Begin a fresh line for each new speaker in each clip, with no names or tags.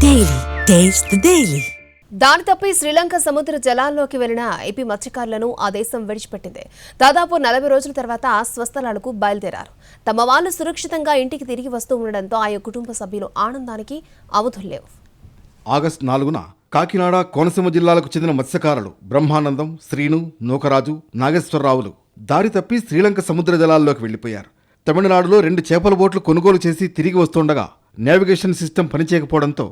Daily. Taste the Daily.
దాని తప్పి శ్రీలంక సముద్ర జలాల్లోకి వెళ్లిన ఏపీ మత్స్యకారులను ఆ దేశం విడిచిపెట్టింది. దాదాపు 40 రోజుల తర్వాత స్వస్థలాలకు బయలుదేరారు. తమ వాళ్ళు సురక్షితంగా ఇంటికి తిరిగి వస్తూ ఉండడంతో ఆయా కుటుంబ సభ్యులు ఆనందానికి అవధుల్లేవు.
ఆగస్టు 4న కాకినాడ, కోనసీమ జిల్లాలకు చెందిన మత్స్యకారులు బ్రహ్మానందం, శ్రీను, నూకరాజు, నాగేశ్వరరావులు దారి తప్పి శ్రీలంక సముద్ర జలాల్లోకి వెళ్లిపోయారు. తమిళనాడులో 2 చేపల బోట్లు కొనుగోలు చేసి తిరిగి వస్తుండగా నేవిగేషన్ సిస్టమ్ పనిచేయకపోవడంతో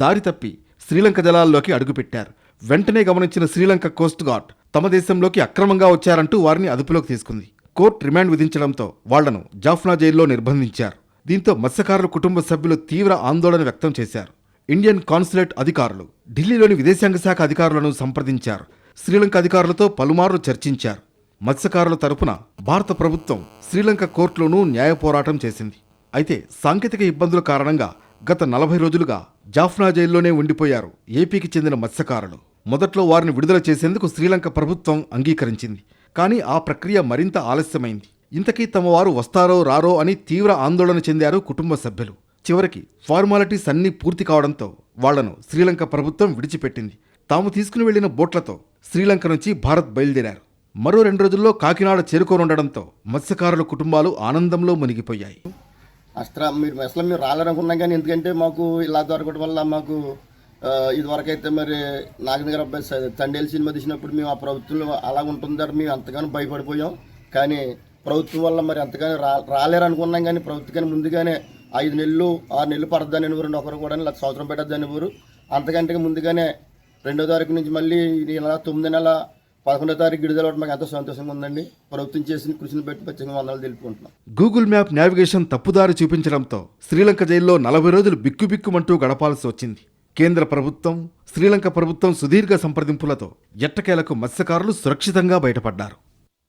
దారి తప్పి శ్రీలంక జలాల్లోకి అడుగుపెట్టారు. వెంటనే గమనించిన శ్రీలంక కోస్ట్ గార్డ్ తమ దేశంలోకి అక్రమంగా వచ్చారంటూ వారిని అదుపులోకి తీసుకుంది. కోర్టు రిమాండ్ విధించడంతో వాళ్లను జాఫ్నా జైల్లో నిర్బంధించారు. దీంతో మత్స్యకారుల కుటుంబ సభ్యులు తీవ్ర ఆందోళన వ్యక్తం చేశారు. ఇండియన్ కాన్సులేట్ అధికారులు ఢిల్లీలోని విదేశాంగ శాఖ అధికారులను సంప్రదించారు. శ్రీలంక అధికారులతో పలుమార్లు చర్చించారు. మత్స్యకారుల తరపున భారత ప్రభుత్వం శ్రీలంక కోర్టులోనూ న్యాయ పోరాటం చేసింది. అయితే సాంకేతిక ఇబ్బందుల కారణంగా గత 40 రోజులుగా జాఫ్నా జైల్లోనే ఉండిపోయారు ఏపీకి చెందిన మత్స్యకారులు. మొదట్లో వారిని విడుదల చేసేందుకు శ్రీలంక ప్రభుత్వం అంగీకరించింది. కానీ ఆ ప్రక్రియ మరింత ఆలస్యమైంది. ఇంతకీ తమ వారు వస్తారో రారో అని తీవ్ర ఆందోళన చెందారు కుటుంబ సభ్యులు. చివరికి ఫార్మాలిటీస్ అన్నీ పూర్తి కావడంతో వాళ్లను శ్రీలంక ప్రభుత్వం విడిచిపెట్టింది. తాము తీసుకుని వెళ్లిన బోట్లతో శ్రీలంక నుంచి భారత్ బయలుదేరారు. మరో 2 రోజుల్లో కాకినాడ చేరుకోనుండడంతో మత్స్యకారుల కుటుంబాలు ఆనందంలో మునిగిపోయాయి.
మీరు రాలనుకున్నాం, కానీ ఎందుకంటే మాకు ఇలా దొరకడం వల్ల మాకు ఇదివరకు అయితే మరి నాగన్ గారు అబ్బాయి తండేలు సినిమా తీసినప్పుడు మేము ఆ ప్రభుత్వం అలా ఉంటుందని మేము అంతగానో భయపడిపోయాం. కానీ ప్రభుత్వం వల్ల మరి అంతగానో రాలేరు అనుకున్నాం. కానీ ప్రభుత్వం ముందుగానే 5 నెలలు 6 నెలలు పడద్దని ఎవరు ఒకరు కూడా సంవత్సరం పెట్టద్దని ఎవరు అంతకంటే ముందుగానే 2వ తారీఖు నుంచి మళ్ళీ నెల 9 నెల 11వ తారీఖు విడుదల మాకు ఎంతో సంతోషంగా ఉందండి. ప్రభుత్వం చేసిన కృషిని బట్టి ప్రత్యేకంగా వందనాలు తెలుపుకుంటున్నాం.
గూగుల్ మ్యాప్ నావిగేషన్ తప్పుదారి చూపించడంతో శ్రీలంక జైల్లో 40 రోజులు బిక్కుబిక్కుమంటూ గడపాల్సి వచ్చింది. కేంద్ర ప్రభుత్వం, శ్రీలంక ప్రభుత్వం సుదీర్ఘ సంప్రదింపులతో ఎట్టకేలకు మత్స్యకారులు సురక్షితంగా బయటపడ్డారు.